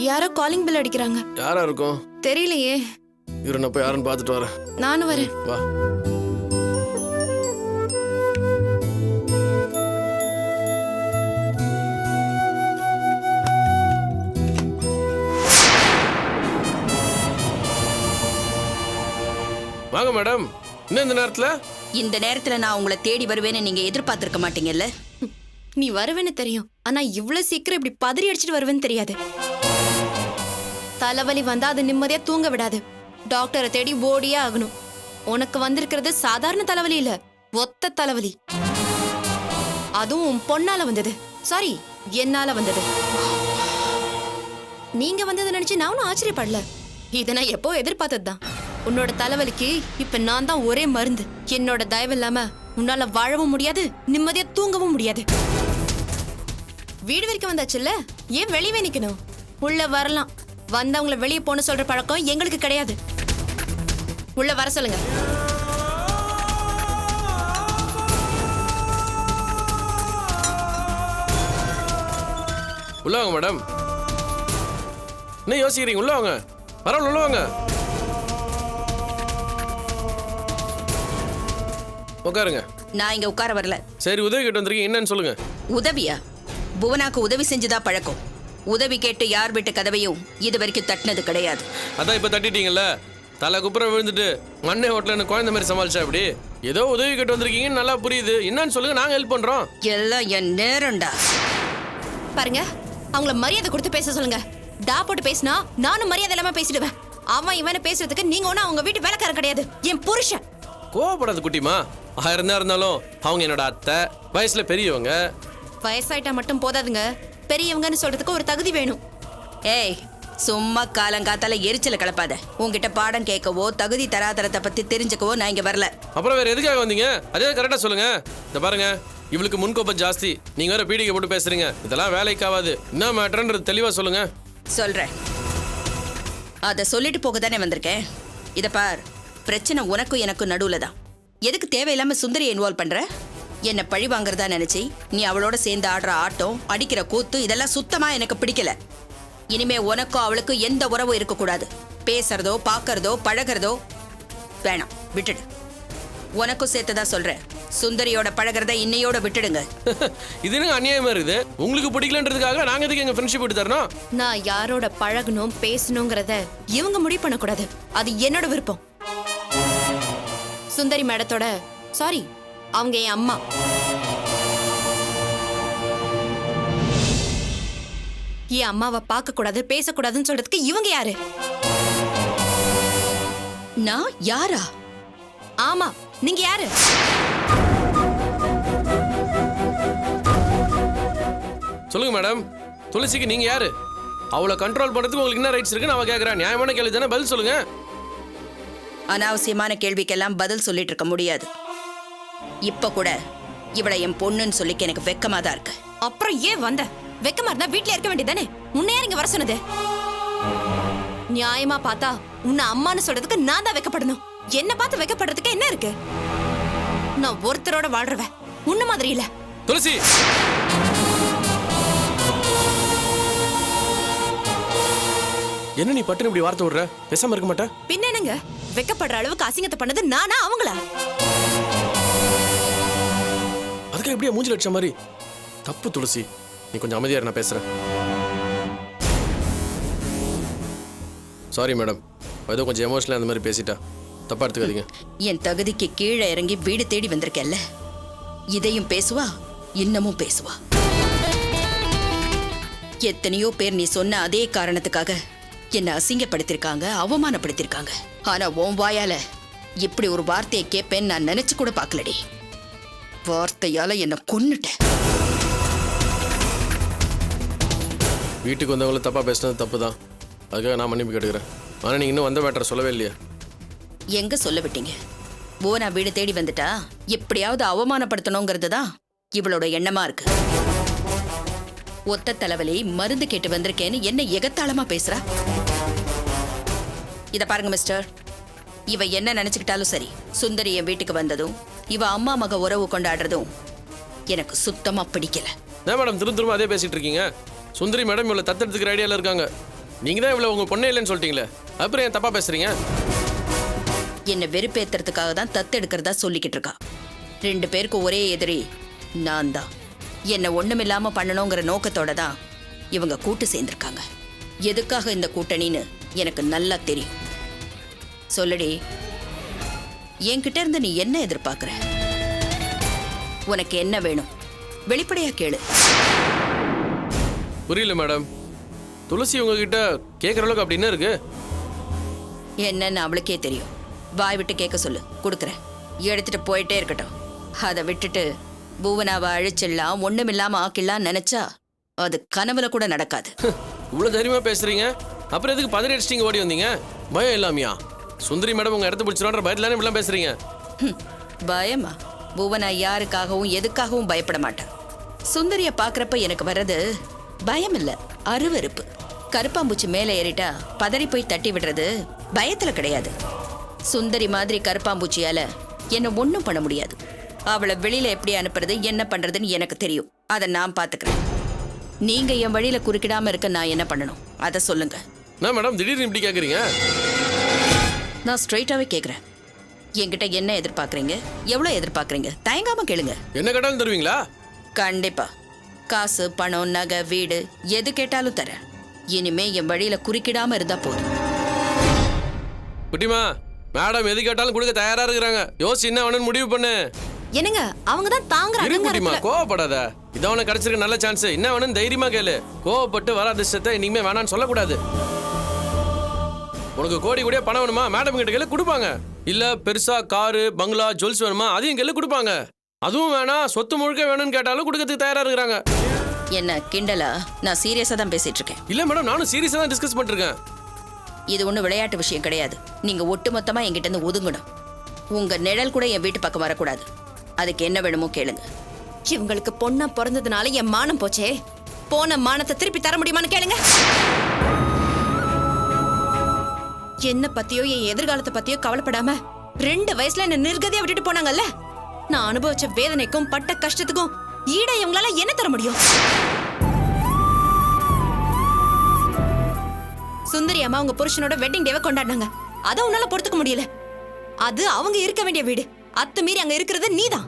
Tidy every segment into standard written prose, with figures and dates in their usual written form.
யாரோ calling bell அடிக்கிறாங்க. யாரா இருக்கும்? தெரியலையே. இரு, நான் போய் யாருன்னு பார்த்துட்டு வரேன். நானும் வரேன். வா. வாங்க மேடம். இன்னும் இந்த நேரத்துல நான் உங்களை தேடி வருவேன்னு நீங்க எதிர்பார்த்திருக்க மாட்டீங்கல்ல? நீ வருவேன்னு தெரியும், ஆனா இவ்வளவு சீக்கிரம் இப்படி பதறி அடிச்சிட்டு வருவேன்னு தெரியாது. தலைவலி வந்தா அது நிம்மதியா தூங்க விடாது. டாக்டரை தேடி ஓடியே ஆகணும். உனக்கு வந்திருக்கிறது சாதாரண தலைவலி இல்ல, ஒத்த தலைவலி. அதுவும் பொண்ணால வந்தது. சாரி, என்னால வந்தது. நீங்க வந்ததை நினைச்சு நானும் ஆச்சரியப்படல. இதை நான் எப்போ எதிர்பார்த்ததுதான். உன்னோட தலைவலிக்கு இப்ப நான் தான் ஒரே மருந்து. என்னோட தயவு இல்லாம உன்னால வாழவும் முடியாது, நிம்மதியா தூங்கவும் முடியாது. வீடு வரைக்கும் வந்தாச்சுல்ல, ஏன் வெளியே நிக்கணும்? உள்ள வரலாம். வந்தவங்கள வெளியே போன சொல்ற பழக்கம் எங்களுக்கு கிடையாது. உள்ள வர சொல்லுங்க. உள்ள வாங்க மேடம். என்ன யோசிக்கிறீங்க? உள்ள வாங்க. பரவாயில்ல, உள்ள வாங்க. உட்காருங்க. நான் இங்க உட்கார வரல. சரி, உதவி கேட்டு வந்திருக்கீங்க, என்னன்னு சொல்லுங்க. உதவியா? புவனாக்கு உதவி செஞ்சுதா பழக்கம். உதவி கேட்டு யார் வீட்டு கதவையும் இது வரைக்கும் தட்டினது கிடையாது. அதான் இப்ப தட்டிட்டீங்கல்ல, தலை குப்புற விழுந்துட்டு மண்ணே ஹோட்டல்னு குழந்தை மாதிரி சமாளிச்சா அப்படி. ஏதோ உதவி கேட்டு வந்திருக்கீங்கன்னு நல்லா புரியுது, என்னன்னு சொல்லுங்க, நாங்க ஹெல்ப் பண்றோம். எல்லாம் என் நேரம்டா. பாருங்க, அவங்கள மரியாதை கொடுத்து பேச சொல்லுங்க. டா போட்டு பேசினா நானும் மரியாதை இல்லாம பேசிடுவேன். அவன் இவனை பேசுறதுக்கு நீங்க ஒன்னும் அவங்க வீட்டு வேலைக்காரன் கிடையாது, என் புருஷன். கோவப்படாது குட்டிமா. 1000 இருந்தாலும் அவங்க என்னோட அத்தை, வயசுல பெரியவங்க. வயசாயிட்டா மட்டும் போதாதுங்க, பெரியவங்கன்னு சொல்றதுக்கு ஒரு தகுதி வேணும். ஏய், சும்மா காலங்காத்தால எரிச்சல கலப்பாத. உங்ககிட்ட பாடம் கேட்கவோ தகுதி தராதரத்தை பத்தி தெரிஞ்சுக்கவோ நான் இங்க வரல. அப்புறம் வேற எதுக்காக வந்தீங்க? அதே கரெக்டா சொல்லுங்க. இந்த பாருங்க, இவளுக்கு முன்கோப்பம் ஜாஸ்தி. நீங்க வேற பீடிகை போட்டு பேசுறீங்க. இதெல்லாம் வேலைக்காவாது. என்ன மேட்டர்ன்றது தெளிவா சொல்லுங்க. சொல்றேன். அத சொல்லிட்டு போக தானே வந்திருக்கேன். இத பார், பிரச்சனை உனக்கும் எனக்கும் நடுவுல தான். எதுக்கு தேவையில்லாம சுந்தரியை இன்வால்வ் பண்ற? என்ன பழி வாங்குறதா நினைச்சி நீ அவளோட சேர்ந்து ஆடுற ஆட்டம், அடிக்கிற கூத்து, இதெல்லாம் சுத்தமா எனக்கு பிடிக்கல. இனிமே உனக்கும் அவளுக்கும் எந்த உறவும் இருக்கக்கூடாது. பேசுறதோ பாக்குறதோ பழகிறதோ வேணாம், விட்டுடு. உனக்கும் சேர்த்ததா சொல்றேன். சுந்தரியோட பழகிறத இன்னையோட விட்டுடுங்க. இது என்ன அநியாயமா இருக்குது? உங்களுக்கு பிடிக்கலன்றதுக்காக நாங்க எதுக்கு எங்க ஃப்ரெண்ட்ஷிப் விட்டு தரணும்? நான் யாரோட பழகணும் பேசணுங்கிறத இவங்க முடிவு பண்ணக்கூடாது. அது என்னோட விருப்பம். சுந்தரி மேடத்தோட சாரி, அவங்க என் அம்மா. என் அம்மாவை பார்க்க கூடாது பேசக்கூடாதுன்னு சொல்றதுக்கு இவங்க யாரு? நான் யாரா? ஆமா, நீங்க யாரு? சொல்லுங்க மேடம், துளசிக்கு நீங்க யாரு? அவளை கண்ட்ரோல் பண்றதுக்கு உங்களுக்கு என்ன ரைட்ஸ் இருக்குன்னு அவ கேக்குறா. நியாயமான கேள்வி தானே, பதில் சொல்லுங்க. அனாவசியமான கேள்விக்கெல்லாம் பதில் சொல்லிட்டு இருக்க முடியாது. இப்ப கூட இவளை என் பொண்ணுன்னு சொல்லிக்க எனக்கு வெக்கமா தான் இருக்கு. அப்புறம் ஏன் வந்த? வெக்கமா இருந்தா வீட்டுல இருக்க வேண்டியதானே? உன்னையா இங்க வர சொன்னது? நியாயமா பார்த்தா உன்னை அம்மான்னு சொல்றதுக்கு நான் தான் வெக்கப்படணும். என்ன பார்த்து வெக்கப்படுறதுக்கு என்ன இருக்கு? நான் ஒருத்தரோட வாழ்றவ, உன்ன மாதிரி இல்ல. துளசி, என்ன நீ பட்டுன்னு இப்படி வார்த்தை விடுற? பேசாம இருக்க மாட்டேன். பின்ன என்னங்க, வெக்கப்படுற அளவுக்கு அசிங்கத்தை பண்ணது நானா அவங்களா? அதுக்காக எப்படியா மூஞ்சில அடிச்ச மாதிரி? தப்பு துளசி, நீ கொஞ்சம் அமைதியா இரு, நான் பேசுறேன். சாரி மேடம், ஏதோ கொஞ்சம் எமோஷனலா அந்த மாதிரி பேசிட்டா, தப்பா எடுத்துக்காதீங்க. என் தகுதிக்கு கீழே இறங்கி வீடு தேடி வந்திருக்கேன்ல, இதையும் பேசுவா இன்னமும் பேசுவா. எத்தனையோ பேர் நீ சொன்ன அதே காரணத்துக்காக என்ன அசிங்கப்படுத்திருக்காங்க, அவமானப்படுத்திருக்காங்க. ஆனா உன் வாயால இப்படி ஒரு வார்த்தையை கேட்பேன்னு நான் நினைச்சு கூட பார்க்கலடி. வார்த்தையால என்ன கொன்னுட்டேன். வீட்டுக்கு வந்தவங்களை தப்பா பேசினது தப்பு தான், அதுக்காக நான் மன்னிப்பு கேட்டுக்கிறேன். ஆனா நீங்க இன்னும் வந்த மேட்டரை சொல்லவே இல்லையா? எங்க சொல்ல விட்டீங்க? போனா வீடு தேடி வந்துட்டா எப்படியாவது அவமானப்படுத்தணுங்கிறது தான் இவளோட எண்ணமா இருக்கு. ஒத்த தலைவலி மருந்து கேட்டு வந்திருக்கேன்னு என்ன எகத்தாளமா பேசுறா. இத பாருங்க மிஸ்டர், இவ என்ன நினைச்சுக்கிட்டாலும் சரி, சுந்தரி என் வீட்டுக்கு வந்ததும் இவ அம்மா மக உறவு கொண்டாடுறதும் எனக்கு சுத்தமா பிடிக்கல. மேடம் திரும்ப அதே பேசிட்டு இருக்கீங்க. சுந்தரி மேடம் இவ்வளவு தத்தெடுத்துக்கிற ஐடியால இருக்காங்க. நீங்க தான் இவ்வளவு உங்க பொண்ணே இல்லைன்னு சொல்லிட்டீங்களே, அப்புறம் ஏன் தப்பா பேசுறீங்க? என்னை வெறுப்பேத்துறதுக்காக தான் தத்தெடுக்கிறதா சொல்லிக்கிட்டு இருக்கா. 2 பேருக்கு ஒரே எதிரி நான் தான். என்னை ஒண்ணுமில்லாம பண்ணணுங்கிற நோக்கத்தோட தான் இவங்க கூட்டு சேர்ந்திருக்காங்க. எதுக்காக இந்த கூட்டணின்னு எனக்கு நல்லா தெரியும். சொல்லுடி, என்கிட்ட இருந்து நீ என்ன எதிர்பார்க்கிற? உனக்கு என்ன வேணும்? வெளிப்படையா கேளு. புரியல மேடம். துளசி உங்ககிட்ட கேட்குற அளவுக்கு அப்படி என்ன இருக்கு? என்னன்னு அவளுக்கே தெரியும். வாய் விட்டு கேட்க சொல்லு, கொடுக்குறேன். எடுத்துட்டு போயிட்டே இருக்கட்டும். அதை விட்டுட்டு பூவனாவை அழிச்சிடலாம், ஒண்ணுமில்லாம ஆக்கிடலாம் நினைச்சா அது கனவுல கூட நடக்காது. இவ்வளவு தைரியமா பேசுறீங்க, அப்புறம் எதுக்கு பதறி அடிச்சிட்டீங்க ஓடி வந்தீங்க? பயம் இல்லாமையா? சுந்தரி மேடம் உங்க இடத்த பிடிச்சிருவான்ற பயத்துல இப்படிலாம் பேசுறீங்க. பயமா? பூவனா யாருக்காகவும் எதுக்காகவும் பயப்பட மாட்டான். சுந்தரிய பாக்குறப்ப எனக்கு வர்றது பயம் இல்ல, அருவருப்பு. கருப்பாம்பூச்சி மேலே ஏறிட்டா பதறி போய் தட்டி விடுறது பயத்துல கிடையாது. சுந்தரி மாதிரி கருப்பாம்பூச்சியால என்ன ஒண்ணும் பண்ண முடியாது. அவளை வெளியில எப்படி அனுப்புறது, என்ன பண்றதுன்னு எனக்கு தெரியும். அதை நான் பாத்துக்கிறேன். நீங்க என் வழியில குறுக்கிடாம இருக்க நான் என்ன பண்ணணும் அதை சொல்லுங்க. என்ன மேடம் திடீர்னு இப்படி கேக்குறீங்க? நான் ஸ்ட்ரைட்டாவே கேக்குறேன். என்கிட்ட என்ன எதிர்பார்க்கறீங்க, எவ்வளவு எதிர்பார்க்கறீங்க? தயங்காம கேளுங்க. என்ன கேட்டாலும் தருவீங்களா? கண்டிப்பா. காசு, பணம், நகை, வீடு எது கேட்டாலும் தரேன். இனிமே என் வழியில குறுக்கிடாம இருந்தா போதும். குட்டிமா, மேடம் எது கேட்டாலும் கொடுக்க தயாரா இருக்கிறாங்க. யோசிச்சு என்ன வேணும்னு முடிவு பண்ணு. என்னங்க அவங்க தான் தாங்குற இரு குட்டிமா, அகங்காரத்துல. கோவப்படாத. இதான் உனக்கு கிடைச்சிருக்க நல்ல சான்ஸ். என்ன வேணும் தைரியமா கேளு. கோவப்பட்டு வர அதிர்ஷ்டத்தை இனிமே வேணான்னு சொல்லக்கூடாது. உனக்கு கோடி கோடியா பணம் வேணுமா? மேடம் கிட்ட கேளு, கொடுப்பாங்க. இல்ல பெருசா காரு, பங்களா, ஜுவல்ஸ் வேணுமா? அதையும் கேளு, கொடுப்பாங்க. அதுவும் வேணாம், சொத்து முழுக்க வேணும்னு கேட்டாலும் கொடுக்கறதுக்கு தயாரா இருக்கிறாங்க. என்ன கிண்டலா? நான் சீரியஸா தான் பேசிட்டு இருக்கேன். இல்ல மேடம், நானும் சீரியஸா தான் டிஸ்கஸ் பண்ணிருக்கேன். இது ஒன்றும் விளையாட்டு விஷயம் கிடையாது. நீங்க ஒட்டுமொத்தமா என்கிட்ட இருந்து ஒதுங்கணும். உங்க நிழல் கூட என் வீட்டு பக்கம் வரக்கூடாது. அதுக்கு என்ன வேணுமோ கேளுங்க. இவங்களுக்கு பொண்ணா பிறந்ததுனால என் மானம் போச்சே, போன மானத்தை திருப்பி தர முடியுமான்னு கேளுங்க. என்ன பத்தியோ என் எதிர்காலத்தை பத்தியோ கவலைப்படாம 2 வயசுல என்ன நிர்கதியா விட்டுட்டு போனாங்கல்ல, நான் அனுபவிச்ச வேதனைக்கும் பட்ட கஷ்டத்துக்கும் ஈட இவங்களால என்ன தர முடியும்? சுந்தரி அம்மா உங்க புருஷனோட வெட்டிங் டேவை கொண்டாடினாங்க. அதை உன்னால பொறுத்துக்க முடியல. அது அவங்க இருக்க வேண்டிய வீடு. அத்துமீறி அங்க இருக்கிறது நீதான்.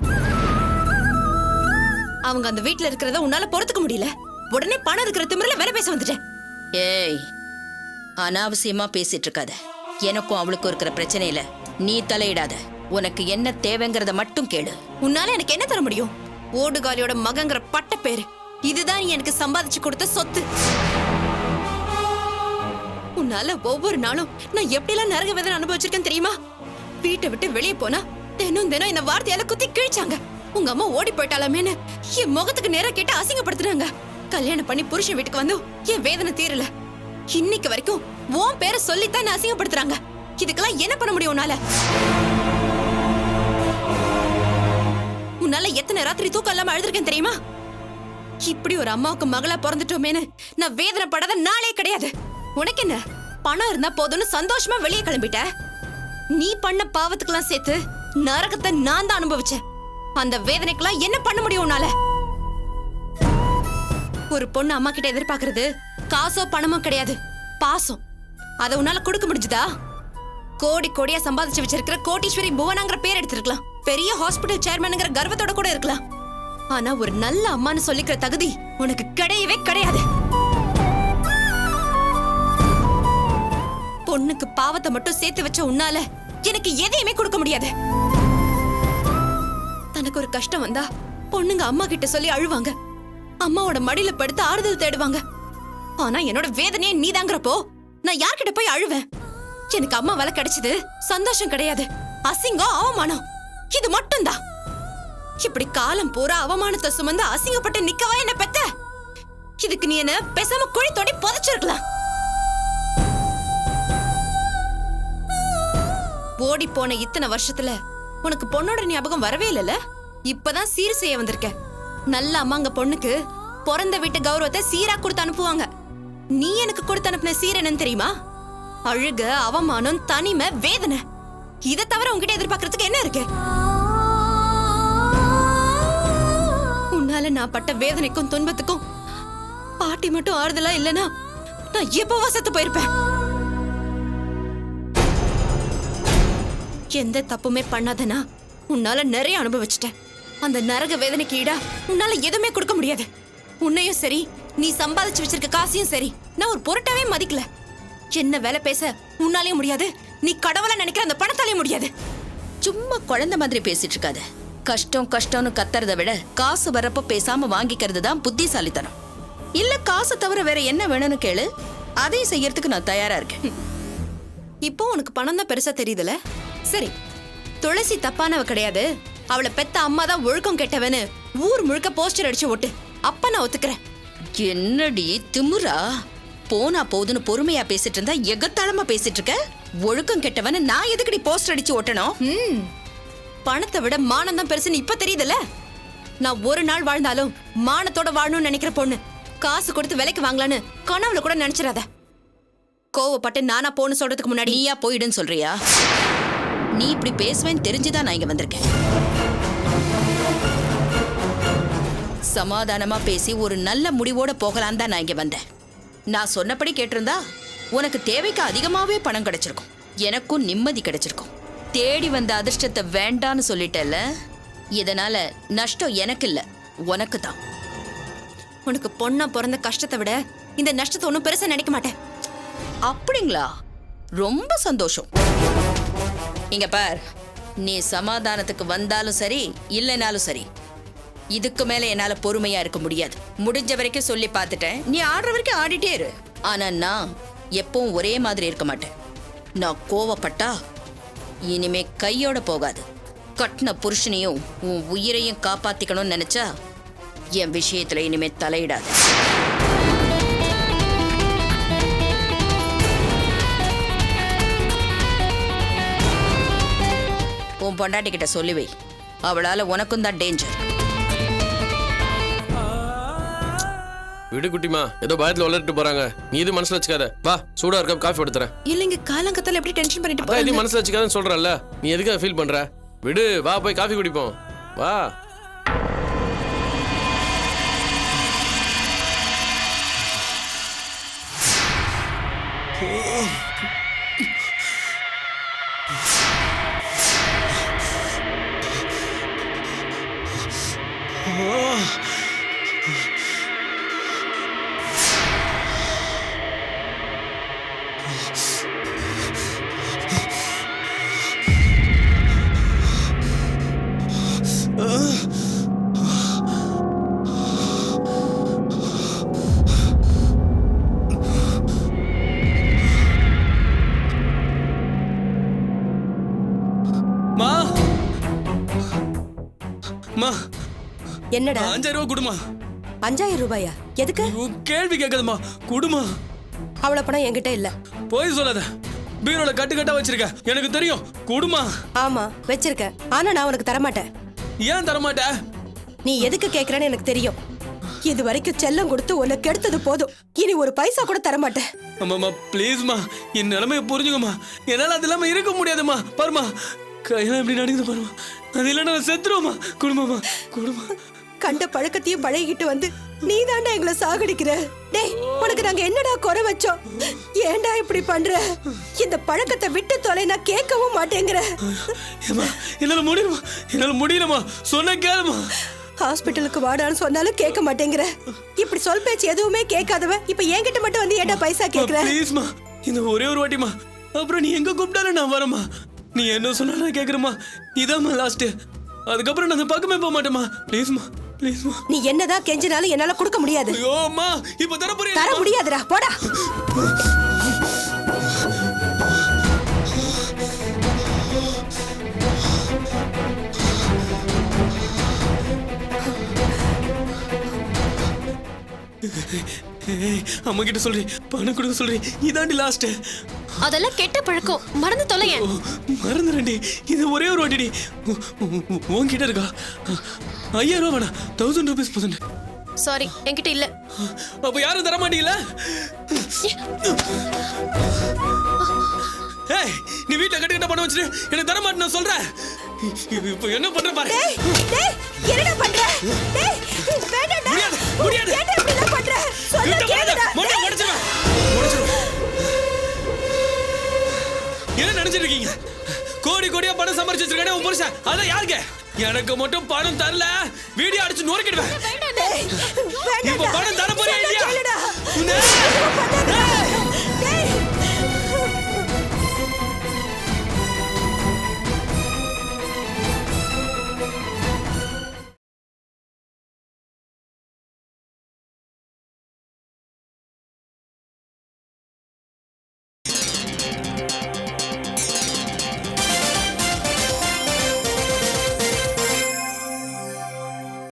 அவங்க அந்த வீட்டுல இருக்கிறத உன்னால பொறுத்துக்க முடியல. உடனே பணம் இருக்கிற திமிரல வேலை பேச வந்துட்டேன். ஏய், அனாவசியமா பேசிட்டு இருக்காத. எனக்கும் அவளுக்கும் இருக்கிற பிரச்சனையில நீ தலையிடாத. உனக்கு என்ன தேவைங்கிறத மட்டும் கேளு. உன்னால எனக்கு என்ன தர முடியும்? ஓடுகாலியோட மகங்கிற பட்ட பேரு, இதுதான் நீ எனக்கு சம்பாதிச்சு கொடுத்த சொத்து. உன்னால ஒவ்வொரு நாளும் நான் எப்படிலாம் நரக வேதனை அனுபவிச்சிருக்கேன் தெரியுமா? வீட்டை விட்டு வெளியே போனா தினம் தினம் இந்த வார்த்தையால குத்தி கிழிச்சாங்க. உங்க அம்மா ஓடி போயிட்டாலாமேன்னு என் முகத்துக்கு நேரா கேட்டு அசிங்கப்படுத்துறாங்க. கல்யாணம் பண்ணி புருஷன் வீட்டுக்கு வந்து என் வேதனை தீரல. இன்னைக்கு வரைக்கும் உன் பேரை சொல்லித்தான் என்ன அசிங்கப்படுத்துறாங்க. இதுக்கெல்லாம் என்ன பண்ண முடியும் உன்னால? உன்னால எத்தனை ராத்திரி தூக்கம் இல்லாம அழுதுருக்கேன் தெரியுமா? இப்படி ஒரு அம்மாவுக்கு மகளா பிறந்துட்டோமேன்னு நான் வேதனைப்படாத நாளே கிடையாது. உனக்கு என்ன, பணம் இருந்தா போதும்னு சந்தோஷமா வெளியே கிளம்பிட்ட. நீ பண்ண பாவத்துக்கெல்லாம் சேர்த்து நரகத்தை நான் தான் அனுபவிச்சேன். அந்த வேதனைக்கெல்லாம் என்ன பண்ண முடியும் உன்னால? ஒரு பொண்ணு அம்மா கிட்ட எதிர்பார்க்கறது காசோ பணமோ கிடையாது, பாசம். அதை உன்னால கொடுக்க முடிஞ்சுதா? கோடி கோடியா சம்பாதிச்சு வச்சிருக்கிற கோட்டீஸ்வரி புவனாங்கிற பேர் எடுத்திருக்கலாம். பெரிய ஹாஸ்பிடல் சேர்மனுங்கிற கர்வத்தோட கூட இருக்கலாம். ஆனா ஒரு நல்ல அம்மான்னு சொல்லிக்கிற தகுதி உனக்கு கிடையவே கிடையாது. பொண்ணுக்கு பாவத்தை மட்டும் சேர்த்து வச்ச உன்னால எனக்கு எதையுமே கொடுக்க முடியாது. தனக்கு ஒரு கஷ்டம் வந்தா பொண்ணுங்க அம்மா கிட்ட சொல்லி அழுவாங்க, அம்மாவோட மடியில படுத்து ஆறுதல் தேடுவாங்க. ஆனா என்னோட வேதனையே நீதாங்கிறப்போ நான் யார்கிட்ட போய் அழுவேன்? எனக்கு அம்மாவால கிடைச்சது சந்தோஷம் கிடையாது, அசிங்கம், அவமானம். இது மட்டும்தான். இப்படி காலம் பூரா அவமானத்தை சுமந்து அசிங்கப்பட்டு நிக்கவா என்ன பெத்த? இதுக்கு நீ என்ன பேசாம குழி தோண்டி புதைச்சிருக்கலாம். ஓடி போன இத்தனை வருஷத்துல உனக்கு பொண்ணோட ஞாபகம் வரவே இல்லைல்ல? இப்பதான் சீர் செய்ய வந்திருக்க. நல்ல அம்மாங்க பொண்ணுக்கு பிறந்த வீட்டு கௌரவத்தை சீரா கொடுத்து அனுப்புவாங்க. நீ எனக்கு கொடுத்து அனுப்பின சீர் என்னன்னு தெரியுமா? அழுக, அவமானம், தனிமை, வேதனை. இதை தவிர உன்கிட்ட எதிர்பார்க்கறதுக்கு என்ன இருக்கு? உன்னால நான் பட்ட வேதனைக்கும் துன்பத்துக்கும் பாட்டி மட்டும் ஆறுதலா இல்லனா நான் எப்பவோ செத்து போயிருப்பேன். எந்த தப்புமே பண்ணாதனா உன்னால நிறைய அனுபவிச்சிட்டேன். அந்த நரக வேதனைக்கு ஈடா உன்னால எதுவுமே கொடுக்க முடியாது. உன்னையும் சரி, நீ சம்பாதிச்சு வச்சிருக்க காசையும் சரி, நான் ஒரு பொருட்டாவே மதிக்கல. என்ன வேலை பேச உன்னாலேயும் முடியாது, நீ கடவுளா நினைக்கிற அந்த பணத்தாலேயும் முடியாது. சும்மா குழந்தை மாதிரி பேசிட்டு இருக்காத. கஷ்டம் கஷ்டம்னு கத்துறத விட காசு வரப்ப பேசாம வாங்கிக்கிறது தான் புத்திசாலித்தனம். இல்ல காசை தவிர வேற என்ன வேணும்னு கேளு, அதையும் செய்யறதுக்கு நான் தயாரா இருக்கேன். இப்போ உனக்கு பணம் தான் பெருசா தெரியுதுல. சரி, துளசி தப்பானவ கிடையாது, அவளை பெத்த அம்மா தான் ஒழுக்கம் கெட்டவன்னு ஊர் முழுக்க போஸ்டர் அடிச்சு ஓட்டு. அப்ப நான் ஒத்துக்கிறேன். என்னடி திமுறா? போனா போதுன்னு பொறுமையா பேசிட்டு இருந்தா எகத்தாளமா பேசிட்டு இருக்க. ஒழுக்கம் கெட்டவன்னு நான் எதுக்கடி போஸ்டர் அடிச்சு ஓட்டணும்? பணத்தை விட மானம் தான் பெருசுன்னு இப்ப தெரியுதுல. நான் ஒரு நாள் வாழ்ந்தாலும் மானத்தோட வாழணும்னு நினைக்கிற பொண்ணு. காசு கொடுத்து விலைக்கு வாங்கலான்னு கனவுல கூட நினைச்சிடாத. கோவப்பட்டு நானா போன்னு சொல்றதுக்கு முன்னாடி நீயா போயிடுன்னு சொல்றியா? நீ இப்படி பேசுவேன்னு தெரிஞ்சுதான் நான் இங்க வந்திருக்கேன். சமாதானமா பேசி ஒரு நல்ல முடிவோட போகலாம் தான் நான் இங்க வந்தேன். நான் சொன்னபடி கேட்டிருந்தா உனக்கு தேவைக்கு அதிகமாவே பணம் கிடைச்சிருக்கும், எனக்கும் நிம்மதி கிடைச்சிருக்கும். தேடி வந்த அதிர்ஷ்டத்தை வேண்டான்னு சொல்லிட்டல. இதனால நஷ்டம் எனக்கு இல்ல, உனக்கு தான். உனக்கு பொண்ணா பிறந்த கஷ்டத்தை விட இந்த நஷ்டத்தை ஒன்னும் பெருசா நினைக்க மாட்டேன். அப்படிங்களா? ரொம்ப சந்தோஷம். இங்க பார், நீ சமாதானத்துக்கு வந்தாலும் சரி இல்லைனாலும் சரி, இதுக்கு மேல என்னால பொறுமையா இருக்க முடியாது. முடிஞ்ச வரைக்கும் சொல்லி பார்த்துட்டேன். நீ ஆடுற வரைக்கும் ஆடிட்டே இரு. ஆனா நான் எப்பவும் ஒரே மாதிரி இருக்க மாட்டேன். நான் கோவப்பட்டா இனிமே கையோட போகாது. கட்டின புருஷனையும் உன் உயிரையும் காப்பாத்திக்கணும்னு நினைச்சா என் விஷயத்துல இனிமே தலையிடாது. உன் பொண்டாட்டி கிட்ட சொல்லி வை, அவளால உனக்கும் தான் டேஞ்சர். விடு குட்டிமா, ஏதோ பயத்துல வளர்ட்டு போறாங்க. நீ இது மனசுல வச்சுக்காத. வா, சூடா இருக்க காஃபி எடுத்துறேன். இல்லைங்க, காலங்கத்தால எப்படி டென்ஷன் பண்ணிட்டு அதான் இது மனசுல வச்சுக்காதன்னு சொல்றேன்ல. நீ எதுக்கு ஃபீல் பண்ற? விடு, வா போய் காஃபி குடிப்போம். வா. என்னடா? 5000 ரூபாய் குடுமா. 5000 ரூபாயா? எதுக்கு? கேள்வி கேட்காதம்மா, குடுமா. அவ்வளவு பணம் என்கிட்ட இல்ல. போய் சொல்லாத. பீரோல கட்டு கட்டா வச்சிருக்க, எனக்கு தெரியும். குடுமா. ஆமா வச்சிருக்க, ஆனா நான் உனக்கு தரமாட்டேன். ஏன் தரமாட்ட? நீ எதுக்கு கேக்குறேன்னு எனக்கு தெரியும். இது வரைக்கும் செல்லம் கொடுத்து உன்னை கெடுத்தது போதும். இனி ஒரு பைசா கூட தரமாட்டேன். அம்மாம்மா ப்ளீஸ்மா, என் நிலைமையை புரிஞ்சுக்கம்மா. என்னால அது இல்லாம இருக்க முடியாதுமா. பாருமா, கையெல்லாம் எப்படி நடுங்குது பாருமா. அது இல்லைன்னா நான் செத்துருவோமா. குடும்பமா, குடும்பமா. கண்ட பழக்கத்தையும் பழகிட்டு வந்து நீ தாண்டா எங்களை சாகடிக்கிற. டேய், உனக்கு நாங்க என்னடா குறை வச்சோம்? ஏன்டா இப்படி பண்ற? இந்த பழக்கத்தை விட்டு தொலை, நான் கேட்கவும் மாட்டேங்கிற. என்னால முடியலமா, என்னால முடியலமா. சொன்ன கேளுமா. ஹாஸ்பிட்டலுக்கு வாடான்னு சொன்னாலும் கேட்க மாட்டேங்கிற. இப்படி சொல் பேச்சு எதுவுமே கேட்காதவ இப்ப என்கிட்ட மட்டும் வந்து ஏன்டா பைசா கேக்குற? ப்ளீஸ்மா, இந்த ஒரே ஒரு வாட்டிமா. அப்புறம் நீ எங்க கூப்பிட்டாலும் நான் வரமா. நீ என்ன சொன்னாலும் கேக்குறமா. இதாம்மா லாஸ்ட். அதுக்கப்புறம் நான் பக்கமே போக மாட்டேமா. ப்ளீஸ்மா, ப்ளீஸ்மா. நீ என்னதான் கெஞ்சினாலும் என்னால கொடுக்க முடியாது. ஐயோ அம்மா, இப்ப தர போறியா? தர முடியாதுடா, போடா. அம்மா கிட்ட சொல்றி, பணம் கொடுக்க சொல்றி. இதாண்டி லாஸ்ட். அதெல்லாம் கெட்ட பழக்கம், மறந்து தொலைங்க. மறந்துடண்டி, இது ஒரே ஒரு வாட்டிடி. உன்கிட்ட இருக்கா? 5000 ரூபா வேணா, 1000 ரூபீஸ் போதும். சாரி, என்கிட்ட இல்ல. அப்ப யாரும் தர மாட்டீங்களா? ஏய், நீ வீட்டை கட்டு கட்ட பணம் வச்சுட்டு என்ன தர மாட்டேன்னு சொல்ற. இப்போ என்ன பண்ற பாரு. டேய், டேய், என்னடா பண்ற? டேய், வேண்டாம்டா. முடியாது, முடியாது. ஏன்டா இப்படி எல்லாம் பண்ற? சொல்ல கேளுடா. மொட்டை உடைச்சிடுவேன். நினைச்சிட்டு இருக்கீங்க? கோடி கோடியா பணம் சம்பாரிச்சு வச்சிருக்கானே உன் புருஷன், அதான் யாருங்க? எனக்கு மட்டும் பணம் தரல வீடியோ அடிச்சு நொறுக்கிடுவேன். டேய், வேண்டாம்டா. இப்ப பணம் தர போறியா சொன்னா இல்லையா? கேளுடா. உன்னை- பண்ணாத.